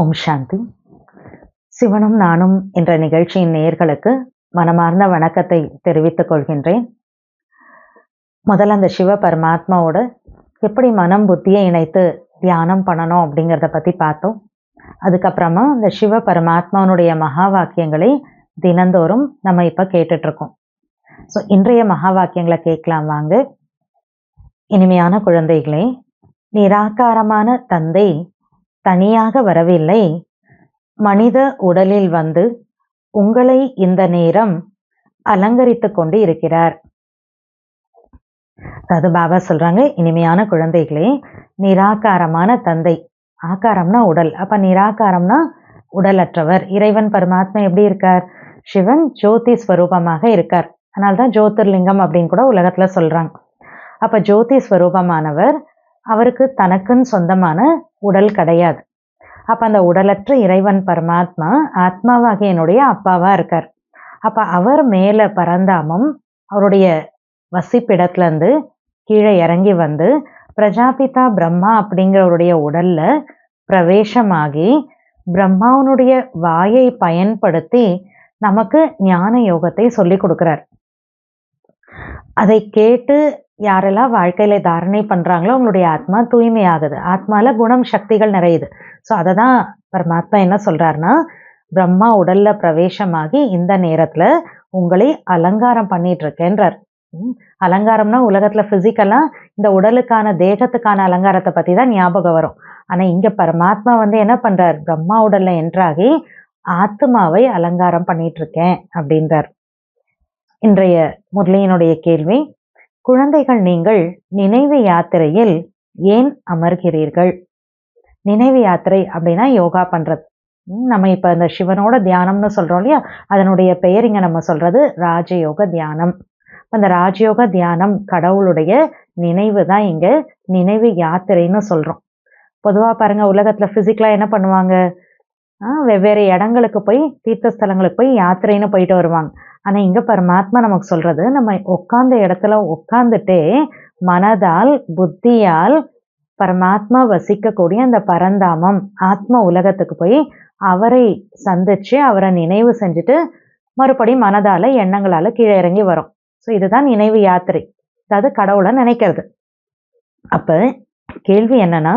ஓம் சாந்தி. சிவனும் நானும் என்ற நிகழ்ச்சியின் நேயர்களுக்கு மனமார்ந்த வணக்கத்தை தெரிவித்துக் கொள்கின்றேன். முதல்ல அந்த சிவ பரமாத்மாவோட எப்படி மனம் புத்தியை இணைத்து தியானம் பண்ணணும் அப்படிங்கிறத பற்றி பார்த்தோம். அதுக்கப்புறமா இந்த சிவ பரமாத்மாவனுடைய மகா வாக்கியங்களை தினந்தோறும் நம்ம இப்போ கேட்டுட்ருக்கோம். ஸோ இன்றைய மகா வாக்கியங்களை கேட்கலாம் வாங்க. இனிமையான குழந்தைகளே, நிராகாரமான தந்தை தனியாக வரவில்லை, மனித உடலில் வந்து உங்களை இந்த நேரம் அலங்கரித்து கொண்டு இருக்கிறார். அதாவது பாபா சொல்றாங்க, இனிமையான குழந்தைகளே, நிராகாரமான தந்தை, ஆகாரம்னா உடல், அப்ப நிராகாரம்னா உடலற்றவர். இறைவன் பரமாத்மா எப்படி இருக்கார்? சிவன் ஜோதி ஸ்வரூபமாக இருக்கார். அதனால்தான் ஜோதிர்லிங்கம் அப்படின்னு கூட உலகத்துல சொல்றாங்க. அப்ப ஜோதி ஸ்வரூபமானவர், அவருக்கு தனக்குன்னு சொந்தமான உடல் கிடையாது. அப்ப அந்த உடலற்ற இறைவன் பரமாத்மா ஆத்மாவாகிய என்னுடைய அப்பாவா இருக்கார். அப்ப அவர் மேல பரந்தாமம் அவருடைய வசிப்பிடத்துல இருந்து கீழே இறங்கி வந்து பிரஜாபிதா பிரம்மா அப்படிங்கிறவருடைய உடல்ல பிரவேசமாகி பிரம்மாவனுடைய வாயை பயன்படுத்தி நமக்கு ஞான யோகத்தை சொல்லி கொடுக்கிறார். அதை கேட்டு யாரெல்லாம் வாழ்க்கையில தாரணை பண்றாங்களோ அவங்களுடைய ஆத்மா தூய்மையாகுது. ஆத்மால குணம் சக்திகள் நிறையுது. ஸோ அதை தான் பரமாத்மா என்ன சொல்றாருன்னா, பிரம்மா உடல்ல பிரவேசமாகி இந்த நேரத்துல உங்களை அலங்காரம் பண்ணிட்டு இருக்கேன்றார். அலங்காரம்னா உலகத்துல பிசிக்கலா இந்த உடலுக்கான தேகத்துக்கான அலங்காரத்தை பத்தி தான் ஞாபகம் வரும். ஆனா இங்க பரமாத்மா வந்து என்ன பண்றார்? பிரம்மா உடல்ல என்றாகி ஆத்மாவை அலங்காரம் பண்ணிட்டு இருக்கேன் அப்படின்றார். இன்றைய முரளியினுடைய கேள்வி, குழந்தைகள், நீங்கள் நினைவு யாத்திரையில் ஏன் அமர்கிறீர்கள்? நினைவு யாத்திரை அப்படின்னா யோகா பண்றது. நம்ம இப்ப இந்த சிவனோட தியானம்னு சொல்றோம் இல்லையா, அதனுடைய பெயர் இங்க நம்ம சொல்றது ராஜயோக தியானம். அந்த ராஜயோக தியானம் கடவுளுடைய நினைவு தான் இங்க நினைவு யாத்திரைன்னு சொல்றோம். பொதுவா பாருங்க, உலகத்துல பிசிக்கலா என்ன பண்ணுவாங்க, வெவ்வேறு இடங்களுக்கு போய் தீர்த்த ஸ்தலங்களுக்கு போய் யாத்திரைன்னு போயிட்டு வருவாங்க. ஆனா இங்க பரமாத்மா நமக்கு சொல்றது, நம்ம உட்கார்ந்த இடத்துல உட்கார்ந்துட்டே மனதால் புத்தியால் பரமாத்மா வசிக்கக்கூடிய அந்த பரந்தாமம் ஆத்ம உலகத்துக்கு போய் அவரை சந்திச்சு அவரை நினைவு செஞ்சுட்டு மறுபடியும் மனதால எண்ணங்களால கீழே இறங்கி வரும். ஸோ இதுதான் நினைவு யாத்திரை, அதாவது கடவுளை நினைக்கிறது. அப்ப கேள்வி என்னன்னா,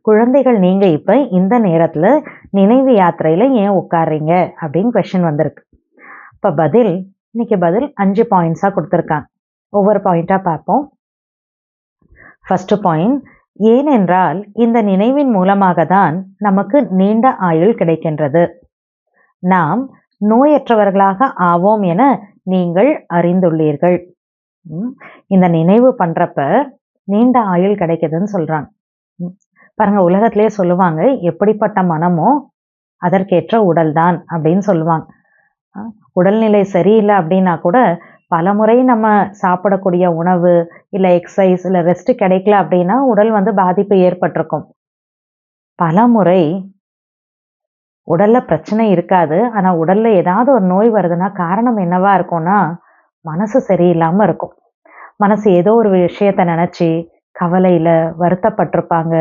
குழந்தைகள், நீங்க இப்ப இந்த நேரத்துல நினைவு யாத்திரையில ஏன் உட்கார்றீங்க அப்படின்னு கொஸ்டின் வந்திருக்கு. இப்ப இன்னைக்கு பதில் 5 பாயிண்ட்ஸா கொடுத்துருக்காங்க. ஒவ்வொரு பாயிண்டா பார்ப்போம். ஃபர்ஸ்ட் பாயிண்ட், ஏனென்றால் இந்த நினைவின் மூலமாக தான் நமக்கு நீண்ட ஆயுள் கிடைக்கின்றது. நாம் நோயற்றவர்களாக ஆவோம் என நீங்கள் அறிந்துள்ளீர்கள். இந்த நினைவு பண்றப்ப நீண்ட ஆயுள் கிடைக்குதுன்னு சொல்றாங்க. பாருங்க, உலகத்திலேயே சொல்லுவாங்க, எப்படிப்பட்ட மனமோ அதற்கேற்ற உடல் தான் அப்படின்னு சொல்லுவாங்க. உடல்நிலை சரியில்லை அப்படின்னா கூட பல முறை நம்ம சாப்பிடக்கூடிய உணவு இல்லை எக்ஸசைஸ் இல்லை ரெஸ்ட் கிடைக்கல அப்படின்னா உடல் வந்து பாதிப்பு ஏற்பட்டிருக்கும். பல முறை உடல்ல பிரச்சனை இருக்காது, ஆனா உடல்ல ஏதாவது ஒரு நோய் வருதுன்னா காரணம் என்னவா இருக்கும்னா மனசு சரியில்லாம இருக்கும். மனசு ஏதோ ஒரு விஷயத்த நினைச்சு கவலையில வருத்தப்பட்டிருப்பாங்க.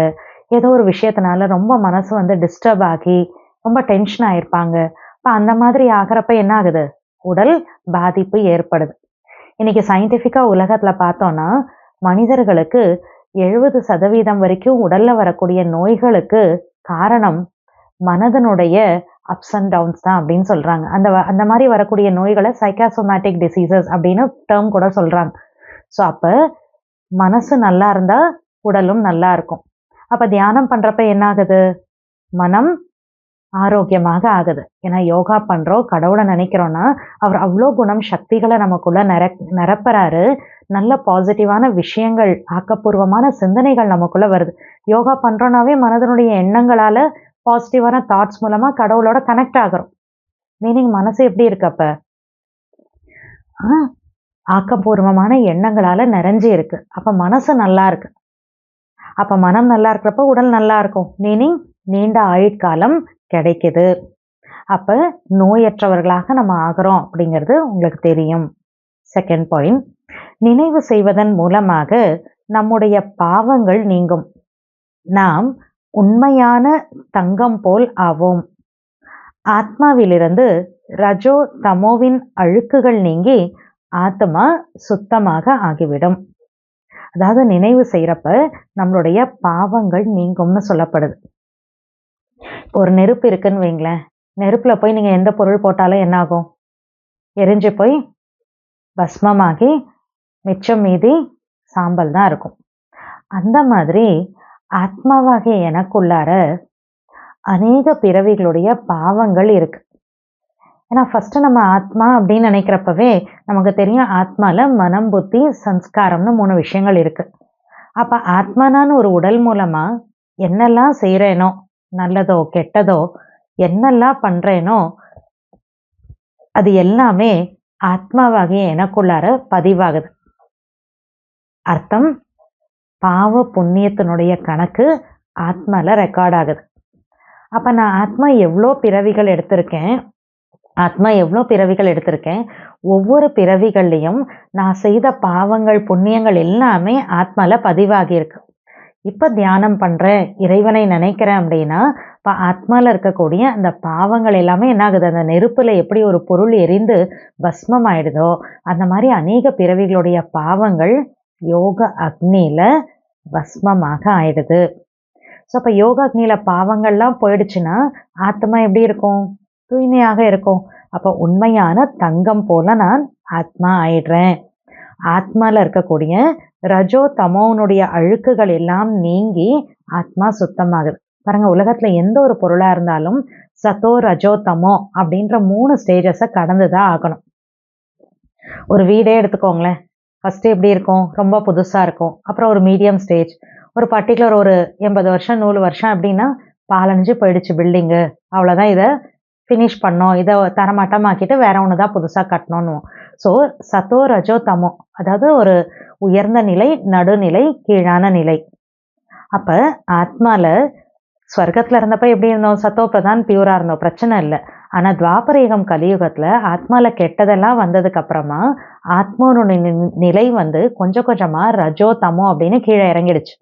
ஏதோ ஒரு விஷயத்தினால ரொம்ப மனசு வந்து டிஸ்டர்ப் ஆகி ரொம்ப டென்ஷன் ஆயிருப்பாங்க. இப்போ அந்த மாதிரி ஆகிறப்ப என்ன ஆகுது? உடல் பாதிப்பு ஏற்படுது. இன்னைக்கு சயின்டிஃபிக்கா உலகத்துல பார்த்தோம்னா மனிதர்களுக்கு 70% வரைக்கும் உடல்ல வரக்கூடிய நோய்களுக்கு காரணம் மனதனுடைய அப்ஸ் அண்ட் டவுன்ஸ் தான் அப்படின்னு சொல்றாங்க. அந்த மாதிரி வரக்கூடிய நோய்களை சைக்காசோமேட்டிக் டிசீசஸ் அப்படின்னு டேர்ம் கூட சொல்றாங்க. ஸோ அப்ப மனசு நல்லா இருந்தா உடலும் நல்லா இருக்கும். அப்ப தியானம் பண்றப்ப என்ன ஆகுது? மனம் ஆரோக்கியமாக ஆகுது. ஏன்னா யோகா பண்றோம், கடவுளை நினைக்கிறோம்னா அவர் அவ்வளோ குணம் சக்திகளை நமக்குள்ள நிரப்புறாரு. நல்ல பாசிட்டிவான விஷயங்கள், ஆக்கப்பூர்வமான சிந்தனைகள் நமக்குள்ள வருது. யோகா பண்றோம்னாவே மனதனுடைய எண்ணங்களால பாசிட்டிவான தாட்ஸ் மூலமா கடவுளோட கனெக்ட் ஆகிறோம். மீனிங் மனசு எப்படி இருக்கு? அப்ப ஆக்கப்பூர்வமான எண்ணங்களால நிறைஞ்சு இருக்கு. அப்ப மனசு நல்லா இருக்கு. அப்ப மனம் நல்லா இருக்கிறப்ப உடல் நல்லா இருக்கும். மீனிங் நீண்ட ஆயுட்காலம் கிடைக்குது. அப்ப நோயற்றவர்களாக நம்ம ஆகிறோம் அப்படிங்கிறது உங்களுக்கு தெரியும். செகண்ட் பாயிண்ட், நினைவு செய்வதன் மூலமாக நம்முடைய பாவங்கள் நீங்கும். நாம் உண்மையான தங்கம் போல் ஆவோம். ஆத்மாவிலிருந்து ரஜோ தமோவின் அழுக்குகள் நீங்கி ஆத்மா சுத்தமாக ஆகிவிடும். அதாவது நினைவு செய்யறப்ப நம்மளுடைய பாவங்கள் நீங்கும்னு சொல்லப்படுது. ஒரு நெருப்பு இருக்குன்னு வைங்களேன், நெருப்புல போய் நீங்க எந்த பொருள் போட்டாலும் என்ன ஆகும்? எரிஞ்சு போய் பஸ்மமாகி மிச்சம் மீதி சாம்பல் தான் இருக்கும். அந்த மாதிரி ஆத்மாவாகிய எனக்குள்ளார அநேக பிறவிகளுடைய பாவங்கள் இருக்கு. ஏன்னா ஃபர்ஸ்ட் நம்ம ஆத்மா அப்படின்னு நினைக்கிறப்பவே நமக்கு தெரியும், ஆத்மால மனம், புத்தி, சம்ஸ்காரம்னு 3 விஷயங்கள் இருக்கு. அப்ப ஆத்மானான்னு ஒரு உடல் மூலமா என்னெல்லாம் செய்யறேனோ, நல்லதோ கெட்டதோ என்னெல்லாம் பண்றேனோ அது எல்லாமே ஆத்மாவாகிய எனக்குள்ளார பதிவாகுது. அர்த்தம், பாவ புண்ணியத்தினுடைய கணக்கு ஆத்மால ரெக்கார்ட் ஆகுது. அப்ப நான் ஆத்மா எவ்வளோ பிறவிகள் எடுத்திருக்கேன், ஒவ்வொரு பிறவிகள்லையும் நான் செய்த பாவங்கள் புண்ணியங்கள் எல்லாமே ஆத்மால பதிவாகி இருக்கு. இப்ப தியானம் பண்றேன், இறைவனை நினைக்கிறேன் அப்படின்னா இப்ப ஆத்மால இருக்கக்கூடிய அந்த பாவங்கள் எல்லாமே என்ன ஆகுது? அந்த நெருப்புல எப்படி ஒரு பொருள் எரிந்து பஸ்மம் ஆயிடுதோ அந்த மாதிரி அநேக பிறவிகளுடைய பாவங்கள் யோக அக்னியில பஸ்மமாக ஆயிடுது. ஸோ அப்ப யோக அக்னியில பாவங்கள்லாம் போயிடுச்சுன்னா ஆத்மா எப்படி இருக்கும்? தூய்மையாக இருக்கும். அப்ப உண்மையான தங்கம் போல நான் ஆத்மா ஆயிடுறேன். ஆத்மால இருக்கக்கூடிய ரஜோ தமோனுடைய அழுக்குகள் எல்லாம் நீங்கி ஆத்மா சுத்தமாகுது. பாருங்க, உலகத்துல எந்த ஒரு பொருளா இருந்தாலும் சத்தோ ரஜோ தமோ அப்படின்ற 3 ஸ்டேஜஸை கடந்துதான் ஆகணும். ஒரு வீடே எடுத்துக்கோங்களேன், ஃபர்ஸ்ட் எப்படி இருக்கும்? ரொம்ப புதுசா இருக்கும். அப்புறம் ஒரு மீடியம் ஸ்டேஜ், ஒரு பர்டிகுலர் ஒரு 80 வருஷம் 100 வருஷம் அப்படின்னா பாலஞ்சு போயிடுச்சு பில்டிங்கு, அவ்வளோதான், இதை ஃபினிஷ் பண்ணோம், இதை தரமட்டமாக்கிட்டு வேற ஒன்று தான் புதுசாக கட்டணும்னு. ஸோ சத்தோ ரஜோ தமோ, அதாவது ஒரு உயர்ந்த நிலை, நடுநிலை, கீழான நிலை. அப்ப ஆத்மால ஸ்வர்க்கத்துல இருந்தப்ப எப்படி இருந்தோம்? சத்தோ பிரதான் பியூரா இருந்தோம், பிரச்சனை இல்லை. ஆனா துவாபரயுகம் கலியுகத்துல ஆத்மால கெட்டதெல்லாம் வந்ததுக்கு அப்புறமா ஆத்மாவோட நிலை கொஞ்சம் கொஞ்சமா ரஜோ தமோ அப்படின்னு கீழே இறங்கிடுச்சு.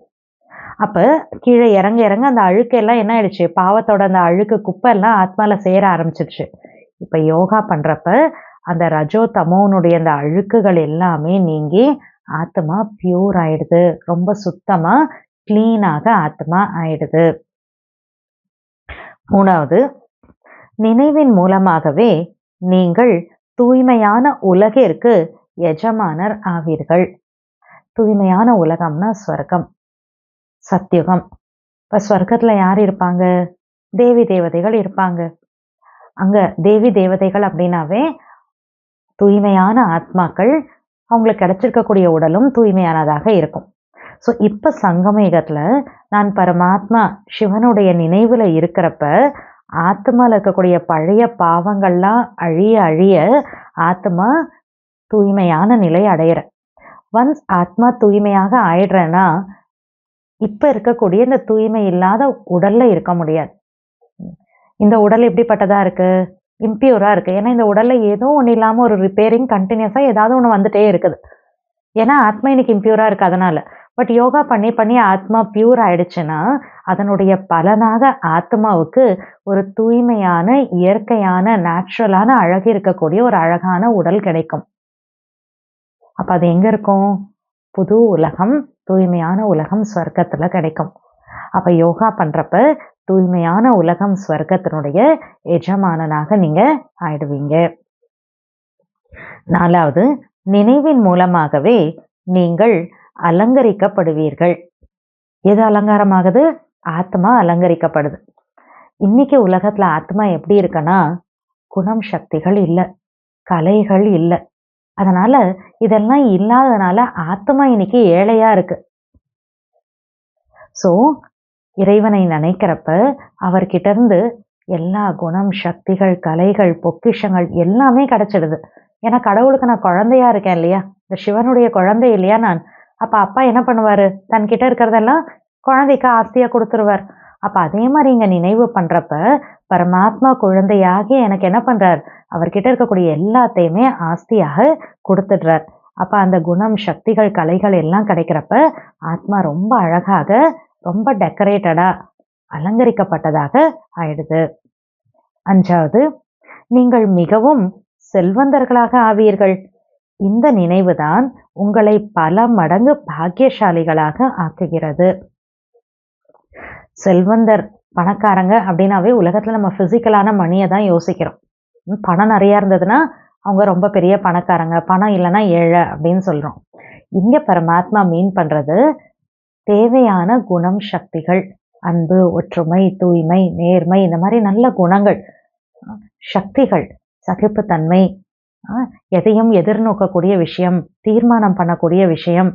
அப்ப கீழே இறங்க இறங்க அந்த அழுக்கு எல்லாம் என்ன ஆயிடுச்சு? பாவத்தோட அந்த அழுக்கு குப்பை எல்லாம் ஆத்மால சேர ஆரம்பிச்சிருச்சு. இப்ப யோகா பண்றப்ப அந்த ரஜோ தமோனுடைய அந்த அழுக்குகள் எல்லாமே நீங்கி ஆத்மா பியூர் ஆயிடுது, ரொம்ப சுத்தமா கிளீனாக ஆத்மா ஆயிடுது. 3வது, நினைவின் மூலமாகவே நீங்கள் தூய்மையான உலகிற்கு எஜமானர் ஆவீர்கள். தூய்மையான உலகம்னா ஸ்வர்க்கம், சத்யுகம். இப்ப ஸ்வர்க்கத்துல யார் இருப்பாங்க? தேவி தேவதைகள் இருப்பாங்க. அங்க தேவி தேவதைகள் அப்படின்னாவே தூய்மையான ஆத்மாக்கள், அவங்களுக்கு கிடைச்சிருக்கக்கூடிய உடலும் தூய்மையானதாக இருக்கும். ஸோ இப்ப சங்கமயுகத்துல நான் பரமாத்மா சிவனுடைய நினைவுல இருக்கிறப்ப ஆத்மால இருக்கக்கூடிய பழைய பாவங்கள்லாம் அழிய அழிய ஆத்மா தூய்மையான நிலை அடையிற. ஒன்ஸ் ஆத்மா தூய்மையாக ஆயிடுறேன்னா இப்ப இருக்கக்கூடிய இந்த தூய்மை இல்லாத உடல்ல இருக்க முடியாது. இந்த உடல் எப்படிப்பட்டதா இருக்கு? இம்பியூரா இருக்கு. ஏன்னா இந்த உடல்ல ஏதோ ஒண்ணு இல்லாம ஒரு ரிப்பேரிங் கண்டினியூஸா ஏதாவது ஒண்ணு வந்துட்டே இருக்குது. ஏன்னா ஆத்மா இன்னைக்கு இம்பியூரா இருக்கு அதனால. பட் யோகா பண்ணி பண்ணி ஆத்மா பியூர் ஆயிடுச்சுன்னா அதனுடைய பலனாக ஆத்மாவுக்கு ஒரு தூய்மையான, இயற்கையான, நேச்சுரலான அழகு இருக்கக்கூடிய ஒரு அழகான உடல் கிடைக்கும். அப்ப அது எங்க இருக்கும்? புது உலகம், தூய்மையான உலகம் ஸ்வர்க்கத்துல கிடைக்கும். அப்ப யோகா பண்றப்ப தூய்மையான உலகம் ஸ்வர்க்கத்தினுடைய எஜமானனாக நீங்க ஆயிடுவீங்க. 4வது, நினைவின் மூலமாகவே நீங்கள் அலங்கரிக்கப்படுவீர்கள். எது அலங்காரமாகுது? ஆத்மா அலங்கரிக்கப்படுது. இன்னைக்கு உலகத்துல ஆத்மா எப்படி இருக்குன்னா குணம் சக்திகள் இல்லை, கலைகள் இல்லை. அதனால இதெல்லாம் இல்லாதனால ஆத்மா இன்னைக்கு ஏழையா இருக்கு. சோ இறைவனை நினைக்கிறப்ப அவர்கிட்ட இருந்து எல்லா குணம், சக்திகள், கலைகள், பொக்கிஷங்கள் எல்லாமே கிடைச்சிடுது. ஏன்னா கடவுளுக்கு நான் குழந்தையா இருக்கேன் இல்லையா? இந்த சிவனுடைய குழந்தை இல்லையா நான்? அப்ப அப்பா என்ன பண்ணுவாரு? தன்கிட்ட இருக்கிறதெல்லாம் குழந்தைக்கு ஆஸ்தியா கொடுத்துருவார். அப்ப அதே மாதிரி இங்க நினைவு பண்றப்ப பரமாத்மா குழந்தையாகி எனக்கு என்ன பண்றார்? அவர்கிட்ட இருக்கக்கூடிய எல்லாத்தையுமே ஆஸ்தியாக கொடுத்துடுறார். அப்ப அந்த குணம், சக்திகள், கலைகள் எல்லாம் கிடைக்கிறப்ப ஆத்மா ரொம்ப அழகாக, ரொம்ப டெக்கரேட்டடா, அலங்கரிக்கப்பட்டதாக ஆயிடுது. 5வது, நீங்கள் மிகவும் செல்வந்தர்களாக ஆவீர்கள். இந்த நினைவுதான் உங்களை பல மடங்கு பாக்கியசாலிகளாக ஆக்குகிறது. செல்வந்தர், பணக்காரங்க அப்படின்னாவே உலகத்துல நம்ம பிசிக்கலான மணியை தான் யோசிக்கிறோம். பணம் நிறைய இருந்ததுன்னா அவங்க ரொம்ப பெரிய பணக்காரங்க, பணம் இல்லைன்னா ஏழை அப்படின்னு சொல்றோம். இங்க பரமாத்மா மீன் பண்றது தேவையான குணம், சக்திகள், அன்பு, ஒற்றுமை, தூய்மை, நேர்மை, இந்த மாதிரி நல்ல குணங்கள், சக்திகள், சகிப்புத்தன்மை, எதையும் எதிர்நோக்கக்கூடிய விஷயம், தீர்மானம் பண்ணக்கூடிய விஷயம்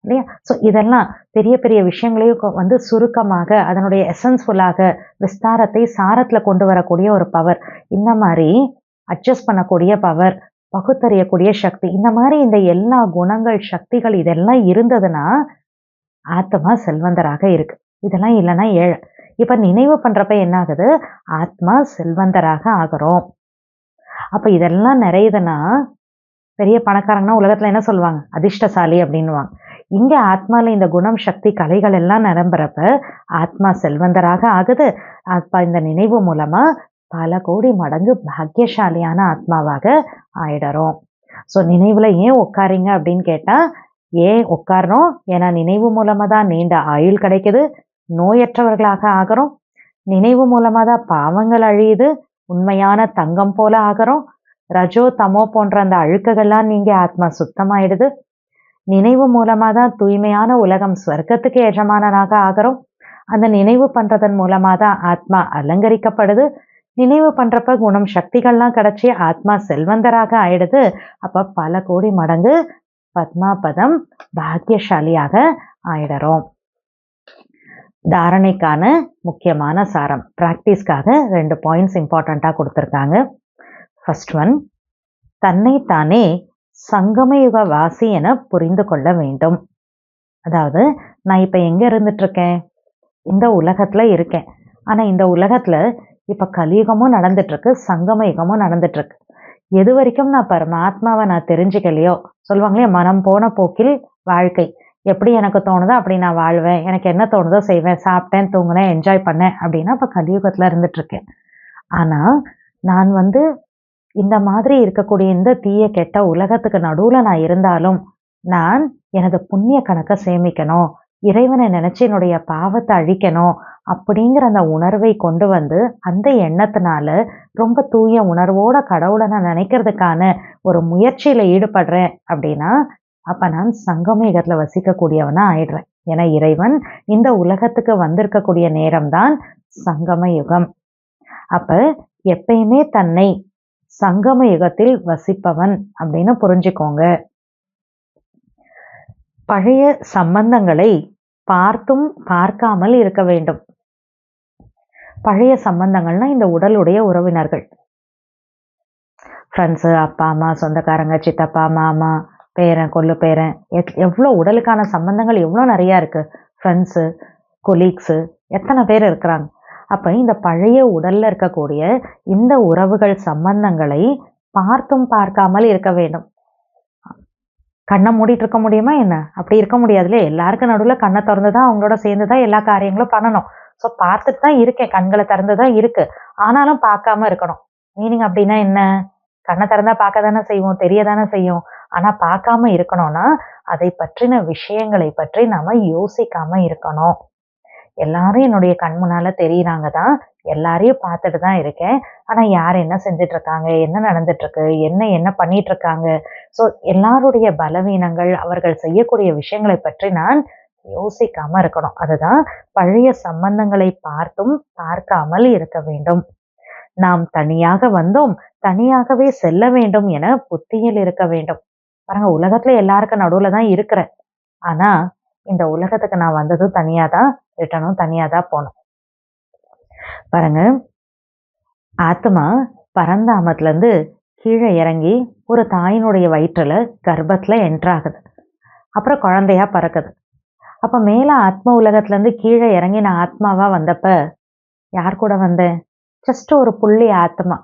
இல்லையா? ஸோ இதெல்லாம் பெரிய பெரிய விஷயங்களையும் சுருக்கமாக அதனுடைய எசன்ஸ்ஃபுல்லாக விஸ்தாரத்தை சாரத்துல கொண்டு வரக்கூடிய ஒரு பவர், இந்த மாதிரி அட்ஜஸ்ட் பண்ணக்கூடிய பவர், பகுத்தறியக்கூடிய சக்தி, இந்த மாதிரி இந்த எல்லா குணங்கள், சக்திகள் இதெல்லாம் இருந்ததுன்னா ஆத்மா செல்வந்தராக இருக்கு. இதெல்லாம் இல்லைன்னா ஏழை. இப்ப நினைவு பண்றப்ப என்ன ஆகுது? ஆத்மா செல்வந்தராக ஆகிறோம். அப்ப இதெல்லாம் நிறையுதுன்னா பெரிய பணக்காரங்கன்னா உலகத்துல என்ன சொல்லுவாங்க? அதிர்ஷ்டசாலி அப்படின்னுவாங்க. இங்க ஆத்மால இந்த குணம், சக்தி, கலைகள் எல்லாம் நிரம்புறப்ப ஆத்மா செல்வந்தராக ஆகுது. அப்ப இந்த நினைவு மூலமா பல கோடி மடங்கு பாக்கியசாலியான ஆத்மாவாக ஆயிடுறோம். ஸோ நினைவுல ஏன் உட்காருங்க அப்படின்னு கேட்டா, ஏன் உட்காரணும்? ஏன்னா நினைவு மூலமா தான் நீண்ட ஆயுள் கிடைக்குது, நோயற்றவர்களாக ஆகிறோம், நினைவு மூலமா தான் பாவங்கள் அழியுது, உண்மையான தங்கம் போல ஆகிறோம், ரஜோ தமோ போன்ற அந்த அழுக்குகள்லாம் நீங்க ஆத்மா சுத்தமாயிடுது, நினைவு மூலமா தான் தூய்மையான உலகம் ஸ்வர்க்கத்துக்கு எஜமானனாக ஆகிறோம், அந்த நினைவு பண்றதன் மூலமா தான் ஆத்மா அலங்கரிக்கப்படுது, நினைவு பண்றப்ப குணம், சக்திகள்லாம் கிடைச்சி ஆத்மா செல்வந்தராக ஆயிடுது. அப்ப பல கோடி மடங்கு பத்மாபதம் பாக்கியசாலியாக ஆயிடுறோம். தாரணைக்கான முக்கியமான சாரம், பிராக்டிஸ்க்காக 2 பாயிண்ட்ஸ் இம்பார்ட்டண்டா கொடுத்துருக்காங்க. ஃபர்ஸ்ட் ஒன், தன்னைத்தானே சங்கமயுக வாசி என புரிந்து கொள்ள வேண்டும். அதாவது நான் இப்ப எங்க இருந்துட்டு இருக்கேன்? இந்த உலகத்துல இருக்கேன். ஆனா இந்த உலகத்துல இப்ப கலியுகமும் நடந்துட்டு இருக்கு, சங்கம யுகமும் நடந்துட்டு இருக்கு. எது வரைக்கும் நான் பரமாத்மாவை நான் தெரிஞ்சுக்கலையோ, சொல்லுவாங்களே மனம் போன போக்கில் வாழ்க்கை, எப்படி எனக்கு தோணுதோ அப்படி நான் வாழ்வேன், எனக்கு என்ன தோணுதோ செய்வேன், சாப்பிட்டேன், தூங்கினேன், என்ஜாய் பண்ணேன் அப்படின்னா அப்ப கலியுகத்துல இருந்துட்டு இருக்கேன். ஆனா நான் இந்த மாதிரி இருக்கக்கூடிய இந்த தீய கெட்ட உலகத்துக்கு நடுவுல நான் இருந்தாலும் நான் எனது புண்ணிய கணக்கை சேமிக்கணும், இறைவனை நினைச்சு என்னுடைய பாவத்தை அழிக்கணும் அப்படிங்கிற அந்த உணர்வை கொண்டு அந்த எண்ணத்தினால ரொம்ப தூய உணர்வோட கடவுளை நான் நினைக்கிறதுக்கான ஒரு முயற்சியில ஈடுபடுறேன் அப்படின்னா அப்ப நான் சங்கமயுகத்துல வசிக்கக்கூடியவனா ஆயிடுறேன். ஏன்னா இறைவன் இந்த உலகத்துக்கு வந்திருக்கக்கூடிய நேரம்தான் சங்கம யுகம். அப்ப எப்பயுமே தன்னை சங்கம யுகத்தில் வசிப்பவன் அப்படின்னு புரிஞ்சுக்கோங்க. பழைய சம்பந்தங்களை பார்த்தும் பார்க்காமல் இருக்க வேண்டும். பழைய சம்பந்தங்கள்னா இந்த உடலுடைய உறவினர்கள், ஃப்ரெண்ட்ஸு, அப்பா அம்மா, சொந்தக்காரங்க, சித்தப்பா, மாமா, பேரன், கொள்ளு பேரன், எவ்வளோ உடலுக்கான சம்பந்தங்கள் எவ்வளோ நிறையா இருக்கு. ஃப்ரெண்ட்ஸு, கொலீக்ஸு, எத்தனை பேர் இருக்கிறாங்க. அப்ப இந்த பழைய உடல்ல இருக்கக்கூடிய இந்த உறவுகள், சம்பந்தங்களை பார்த்தும் பார்க்காமல் இருக்க வேண்டும். கண்ணை மூடிட்டு இருக்க முடியுமா என்ன? அப்படி இருக்க முடியாதுல்ல. எல்லாருக்கும் நடுவில் கண்ணை திறந்துதான் அவங்களோட சேர்ந்துதான் எல்லா காரியங்களும் பண்ணணும். ஸோ பார்த்துட்டு தான் இருக்கேன், கண்களை திறந்துதான் இருக்கு, ஆனாலும் பார்க்காம இருக்கணும். மீனிங் அப்படின்னா என்ன? கண்ணை திறந்தா பார்க்க தானே செய்வோம், தெரியதானே செய்யும். ஆனா பார்க்காம இருக்கணும்னா அதை பற்றின விஷயங்களை பற்றி நாம யோசிக்காம இருக்கணும். எல்லாரும் என்னுடைய கண் முன்னால தெரியுறாங்க தான், எல்லாரையும் பார்த்துட்டு தான் இருக்கேன். ஆனா யார் என்ன செஞ்சுட்டு இருக்காங்க, என்ன நடந்துட்டு இருக்கு, என்ன பண்ணிட்டு இருக்காங்க, ஸோ எல்லாருடைய பலவீனங்கள், அவர்கள் செய்யக்கூடிய விஷயங்களை பற்றி நான் யோசிக்காம இருக்கணும். அதுதான் பழைய சம்பந்தங்களை பார்த்தும் பார்க்காமல் இருக்க வேண்டும். நாம் தனியாக வந்தோம், தனியாகவே செல்ல வேண்டும் என புத்தியில் இருக்க வேண்டும். பாருங்க, உலகத்துல எல்லாருக்கும் நடுவுல தான் இருக்கிறேன். ஆனா இந்த உலகத்துக்கு நான் வந்ததும் தனியாதான், ரிட்டனும் தனியாதான் போனோம். பாருங்க, ஆத்மா பரந்தாமத்துல இருந்து கீழே இறங்கி ஒரு தாயினுடைய வயிற்றுல கர்ப்பத்துல என்ட்ராகுது. அப்புறம் குழந்தையா பறக்குது. அப்ப மேல ஆத்ம உலகத்துல இருந்து கீழே இறங்கி நான் ஆத்மாவா வந்தப்ப யார் கூட வந்தேன்? ஜஸ்ட் ஒரு புள்ளி ஆத்மா,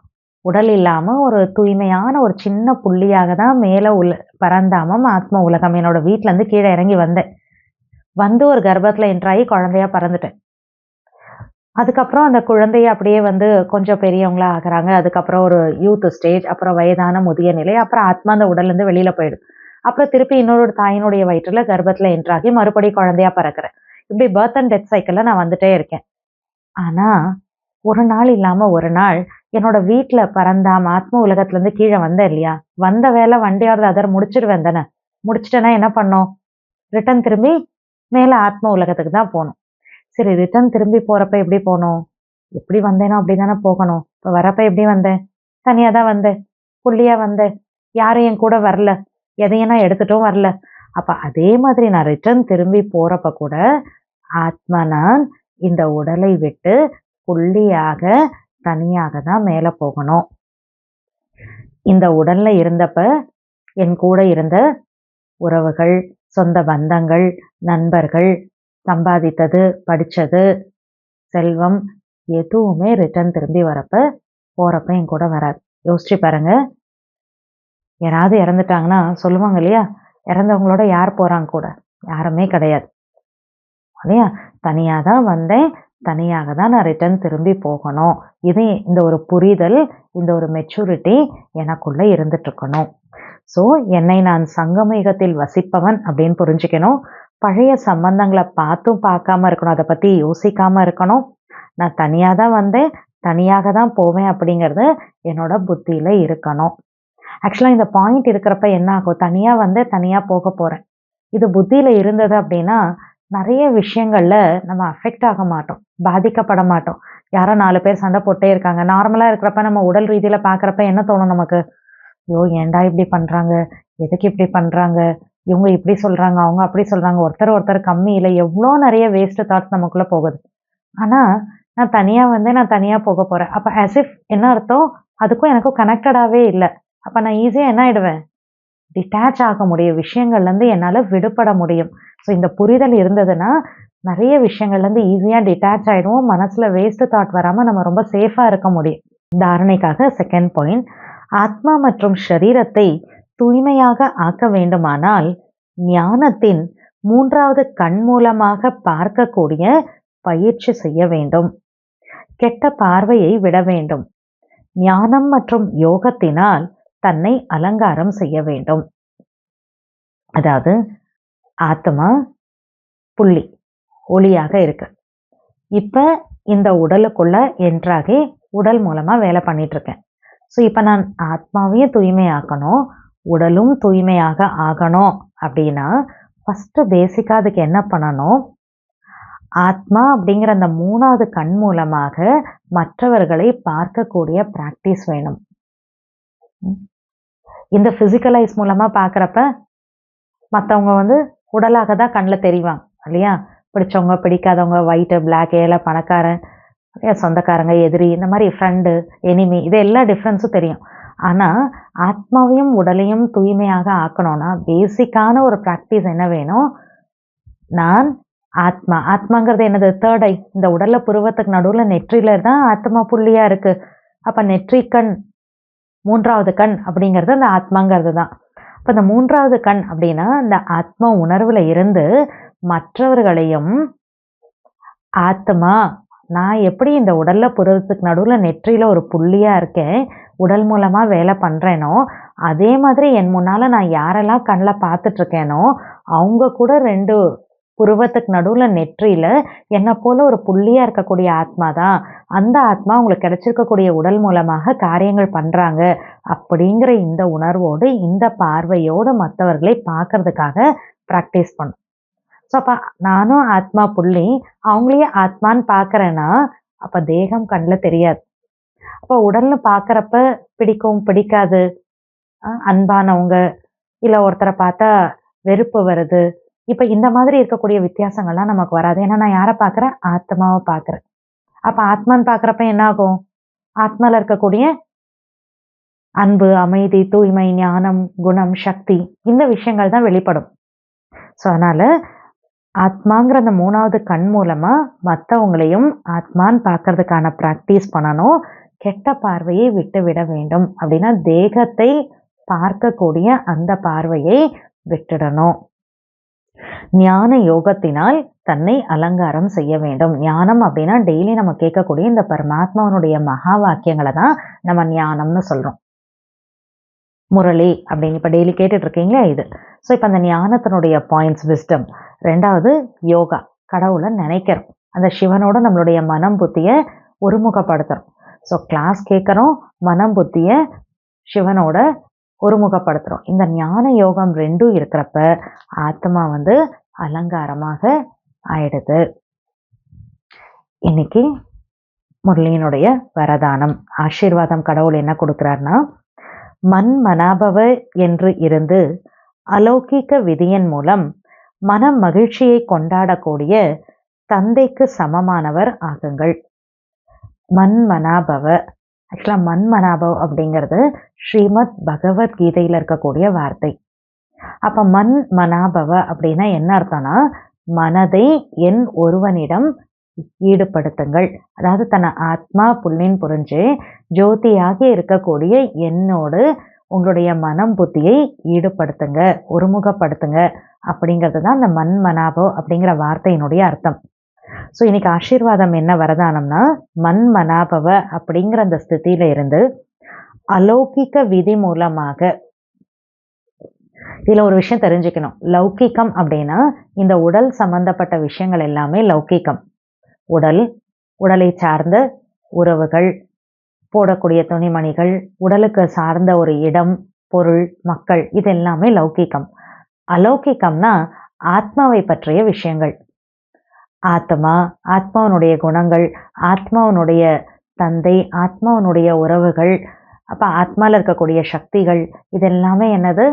உடல் இல்லாம ஒரு தூய்மையான ஒரு சின்ன புள்ளியாக தான் மேல பரந்தாமம் ஆத்ம உலகம் என்னோட வீட்டுல இருந்து கீழே இறங்கி வந்தேன். ஒரு கர்ப்பத்துல என்ட்ராகி குழந்தையா பறந்துட்டேன். அதுக்கப்புறம் அந்த குழந்தைய அப்படியே வந்து கொஞ்சம் பெரியவங்களா ஆகுறாங்க. அதுக்கப்புறம் ஒரு யூத் ஸ்டேஜ், அப்புறம் வயதான முதிய நிலை, அப்புறம் ஆத்மா அந்த உடல்லேருந்து வெளியில போயிடுது. அப்புறம் திருப்பி இன்னொரு தாயினுடைய வயிற்றுல கர்ப்பத்துல என்டர் ஆகி மறுபடியும் குழந்தையா பிறக்கிறேன். இப்படி பர்த் அண்ட் டெத் சைக்கிள்ல நான் வந்துட்டே இருக்கேன். ஆனா, ஒரு நாள் இல்லாம ஒரு நாள் என்னோட வீட்ல பரந்தாம ஆத்ம உலகத்துலேருந்து கீழ வந்தேன் இல்லையா? வந்த வேலை வண்டி ஆர் த அதர் முடிச்சுருவேன் தானே! முடிச்சுட்டேன்னா என்ன பண்ணும்? ரிட்டர்ன் திரும்பி மேல ஆத்ம உலகத்துக்கு தான் போணும். சரி ரிட்டர்ன் திரும்பி போறப்ப எப்படி போணும்? எப்படி வந்தேனோ அப்படி தானே போகணும். இப்ப வரப்ப எப்படி வந்தேன்? தனியா தான் வந்தேன். புள்ளியா வந்தேன். யாரும் என் கூட வரல. எதையும் நான் எடுத்துட்டும் வரல. அப்ப அதே மாதிரி நான் ரிட்டர்ன் திரும்பி போறப்ப கூட, ஆத்மா நான் இந்த உடலை விட்டு புள்ளியாக, தனியாக தான் மேல போகணும். இந்த உடல்ல இருந்தப்ப, என் கூட இருந்த உறவுகள், சொந்த பந்தங்கள், நண்பர்கள், சம்பாதித்தது, படிச்சது, செல்வம் எதுவுமே ரிட்டர்ன் திரும்பி வரப்ப, போறப்ப என் கூட வராது. யோசிச்சு பாருங்க. யாராவது இறந்துட்டாங்கன்னா சொல்லுவாங்க இல்லையா? இறந்தவங்களோட யார் போறாங்க கூட? யாருமே கிடையாது. இல்லையா? தனியா தான் வந்தேன். தனியாக தான் நான் ரிட்டர்ன் திரும்பி போகணும். இது இந்த ஒரு புரிதல், இந்த ஒரு மெச்சூரிட்டி எனக்குள்ள இருந்துட்டு இருக்கணும். ஸோ, என்னை நான் சங்கம யுகத்தில் வசிப்பவன் அப்படின்னு புரிஞ்சுக்கணும். பழைய சம்பந்தங்கள பார்த்தும் பார்க்காம இருக்கணும். அத பத்தி யோசிக்காம இருக்கணும். நான் தனியா தான் வந்தேன். தனியாக தான் போவேன் அப்படிங்கிறது என்னோட புத்தியில இருக்கணும். ஆக்சுவலா இந்த பாயிண்ட் இருக்கிறப்ப என்ன ஆகும்? தனியா வந்தேன், தனியா போக போறேன். இது புத்தியில இருந்தது அப்படின்னா, நெறைய விஷயங்கள்ல நம்ம அஃபெக்ட் ஆக மாட்டோம். பாதிக்கப்பட மாட்டோம். யாரோ 4 பேர் சண்டை போட்டே இருக்காங்க. நார்மலா இருக்கிறப்ப நம்ம உடல் ரீதியில பார்க்குறப்ப என்ன தோணும் நமக்கு? ஐயோ! ஏன்டா இப்படி பண்றாங்க? எதுக்கு இப்படி பண்றாங்க? இவங்க இப்படி சொல்றாங்க, அவங்க அப்படி சொல்றாங்க. ஒருத்தர் கம்மி இல்ல. எவ்ளோ நெறைய வேஸ்ட் தாட்ஸ் நமக்குள்ள போகுது. ஆனா, நான் தனியா வந்தேன், நான் தனியா போக போறேன். அப்ப ஆஸ் இஃப் என்ன அர்த்தம்? அதுக்கும் எனக்கும் கனெக்டடாவே இல்ல. அப்ப நான் ஈஸியா என்ன ஆயிடுவேன்? டிட்டாச் ஆக முடியும். விஷயங்கள்லேருந்து என்னால விடுபட முடியும். ஸோ இந்த புரிதல் இருந்ததுன்னா, நெறைய விஷயங்கள்லேருந்து ஈஸியா டிட்டாச் ஆயிடுவோம். மனசுல வேஸ்ட் தாட் வராம நம்ம ரொம்ப சேஃபா இருக்க முடியும். தாரணைக்காக செகண்ட் பாயிண்ட். ஆத்மா மற்றும் ஷரீரத்தை தூய்மையாக ஆக்க வேண்டுமானால், ஞானத்தின் 3வது கண் மூலமாக பார்க்கக்கூடிய பயிற்சி செய்ய வேண்டும். கெட்ட பார்வையை விட வேண்டும். ஞானம் மற்றும் யோகத்தினால் தன்னை அலங்காரம் செய்ய வேண்டும். அதாவது ஆத்மா புள்ளி ஒளியாக இருக்கு. இப்ப இந்த உடலுக்குள்ள என்ட்ராகி உடல் மூலமா வேலை பண்ணிட்டு இருக்கேன். ஸோ இப்ப நான் ஆத்மாவையும் தூய்மையாக்கணும், உடலும் தூய்மையாக ஆகணும் அப்படின்னா ஃபர்ஸ்ட் பேசிக்கா அதுக்கு என்ன பண்ணணும்? ஆத்மா அப்படிங்கிற அந்த 3வது கண் மூலமாக மற்றவர்களை பார்க்கக்கூடிய பிராக்டிஸ் வேணும். இந்த பிசிக்கலைஸ் மூலமா பார்க்குறப்ப மற்றவங்க வந்து உடலாக தான் கண்ணில் தெரிவாங்க இல்லையா? பிடிச்சவங்க பிடிக்காதவங்க, ஒயிட்டு பிளாக், ஏழை பணக்காரன், சொந்தக்காரங்க எதிரி, இந்த மாதிரி ஃப்ரெண்டு எனிமி, இது எல்லா டிஃப்ரென்ஸும் தெரியும். ஆனால் ஆத்மாவையும் உடலையும் தூய்மையாக ஆக்கணும்னா பேசிக்கான ஒரு ப்ராக்டிஸ் என்ன வேணும்? நான் ஆத்மா, ஆத்மாங்கிறது என்னது? தேர்ட் ஐ. இந்த உடல்ல புருவத்துக்கு நடுவில் நெற்றியில தான் ஆத்மா புள்ளியா இருக்கு. அப்போ நெற்றி கண் 3வது கண் அப்படிங்கிறது அந்த ஆத்மாங்கிறது தான். அப்போ இந்த 3வது கண் அப்படின்னா இந்த ஆத்மா உணர்வுல இருந்து மற்றவர்களையும் ஆத்மா, நான் எப்படி இந்த உடல்ல புருவத்துக்கு நடுவுல நெற்றியில ஒரு புள்ளியா இருக்கேன், உடல் மூலமா வேலை பண்றேனோ, அதே மாதிரி என் முன்னால நான் யாரெல்லாம் கண்ணில் பார்த்துட்டு இருக்கேனோ அவங்க கூட 2 புருவத்துக்கு நடுவுல நெற்றியில என்னை போல ஒரு புள்ளியா இருக்கக்கூடிய ஆத்மா தான். அந்த ஆத்மா உங்களுக்கு கிடைச்சிருக்கக்கூடிய உடல் மூலமாக காரியங்கள் பண்றாங்க அப்படிங்கிற இந்த உணர்வோடு, இந்த பார்வையோடு மற்றவர்களை பார்க்கறதுக்காக ப்ராக்டிஸ் பண்ணும். ஸோ அப்ப நானும் ஆத்மா புள்ளி, அவங்களையே ஆத்மான்னு பார்க்கறேன்னா, அப்ப தேகம் கண்ணில் தெரியாது. அப்போ உடல்னு பார்க்கறப்ப பிடிக்கும், பிடிக்காது, அன்பானவங்க, இல்ல ஒருத்தரை பார்த்தா வெறுப்பு வருது. இப்ப இந்த மாதிரி இருக்கக்கூடிய வித்தியாசங்கள்லாம் நமக்கு வராது. ஏன்னா நான் யாரை பார்க்குறேன்? ஆத்மாவை பார்க்குறேன். அப்ப ஆத்மான்னு பார்க்குறப்ப என்ன ஆகும்? ஆத்மால இருக்கக்கூடிய அன்பு, அமைதி, தூய்மை, ஞானம், குணம், சக்தி, இந்த விஷயங்கள் தான் வெளிப்படும். ஸோ அதனால ஆத்மாங்கிற அந்த 3வது கண் மூலமா மற்றவங்களையும் ஆத்மான்னு பார்க்கறதுக்கான ப்ராக்டிஸ் பண்ணணும். கெட்ட பார்வையை விட்டு விட வேண்டும். அப்படின்னா தேகத்தை பார்க்கக்கூடிய அந்த பார்வையை விட்டுடணும். ஞான யோகத்தினால் தன்னை அலங்காரம் செய்ய வேண்டும். ஞானம் அப்படின்னா டெய்லி நம்ம கேட்கக்கூடிய இந்த பரமாத்மாவனுடைய மகா வாக்கியங்களை தான் நம்ம ஞானம்னு சொல்றோம். முரளி அப்படின்னு இப்ப டெய்லி கேட்டுட்டு இருக்கீங்களா இது. ஸோ இப்போ அந்த ஞானத்தினுடைய பாயிண்ட்ஸ் விஸ்டம். ரெண்டாவது யோகா, கடவுளை நினைக்கிறோம், அந்த சிவனோட நம்மளுடைய மனம் புத்தியை ஒருமுகப்படுத்துறோம். ஸோ கிளாஸ் கேட்குறோம், மனம் புத்தியை சிவனோட ஒருமுகப்படுத்துறோம். இந்த ஞான யோகம் ரெண்டும் இருக்கிறப்ப ஆத்மா அலங்காரமாக ஆயிடுது. இன்னைக்கு முரளியினுடைய வரதானம் ஆசீர்வாதம் கடவுள் என்ன கொடுக்கிறார்னா, மன் மனாபவ என்று இருந்து அலௌகிக விதியின் மூலம் மன மகிழ்ச்சியை கொண்டாடக்கூடிய தந்தைக்கு சமமானவர் ஆகுங்கள். மன் மனாபவ, ஆக்சுவலா மன் மனாபவ் அப்படிங்கிறது ஸ்ரீமத் பகவத்கீதையில இருக்கக்கூடிய வார்த்தை. அப்ப மன் மனாபவ அப்படின்னா என்ன அர்த்தம்னா, மனதை என் ஒருவனிடம் ஈடுபடுத்துங்கள். அதாவது தன்னை ஆத்மா புள்ளின் புரிஞ்சு ஜோதியாகி இருக்கக்கூடிய என்னோடு உங்களுடைய மனம் புத்தியை ஈடுபடுத்துங்க, ஒருமுகப்படுத்துங்க அப்படிங்கிறது தான் அந்த மன் மனாபவ் அப்படிங்கிற வார்த்தையினுடைய அர்த்தம். ஸோ இன்னைக்கு ஆசீர்வாதம் என்ன வரதானம்னா, மன் மனாபவ அப்படிங்கிற அந்த ஸ்திதியில இருந்து அலௌகிக விதி மூலமாக, இதுல ஒரு விஷயம் தெரிஞ்சுக்கணும். லௌகிகம் அப்படின்னா இந்த உடல் சம்பந்தப்பட்ட விஷயங்கள் எல்லாமே லௌகிகம். உடலை சார்ந்த உறவுகள், போடக்கூடிய துணிமணிகள், உடலுக்கு சார்ந்த ஒரு இடம், பொருள், மக்கள், இது எல்லாமே லௌகிகம். அலௌகிகம்னா ஆத்மாவை பற்றிய விஷயங்கள். ஆத்மாவனுடைய குணங்கள், ஆத்மாவனுடைய தந்தை, ஆத்மாவனுடைய உறவுகள், அப்ப ஆத்மால இருக்கக்கூடிய சக்திகள், இதெல்லாமே என்னது?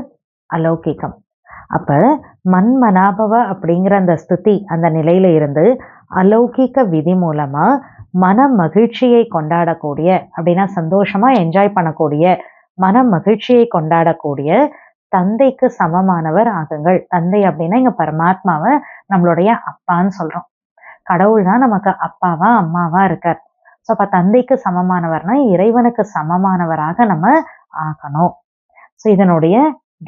அலௌகிகம். அப்ப மன் மனாபவ அப்படிங்கிற அந்த ஸ்திதி, அந்த நிலையில இருந்து அலௌகிக விதி மூலமா மன மகிழ்ச்சியை கொண்டாடக்கூடிய, அப்படின்னா சந்தோஷமா என்ஜாய் பண்ணக்கூடிய, மன மகிழ்ச்சியை கொண்டாடக்கூடிய தந்தைக்கு சமமானவர் ஆகுங்கள். தந்தை அப்படின்னா இங்க பரமாத்மாவை நம்மளுடைய அப்பான்னு சொல்றோம். கடவுள் தான் நமக்கு அப்பாவா அம்மாவா இருக்கார். ஸோ அப்ப தந்தைக்கு சமமானவர்னா இறைவனுக்கு சமமானவராக நம்ம ஆகணும். ஸோ இதனுடைய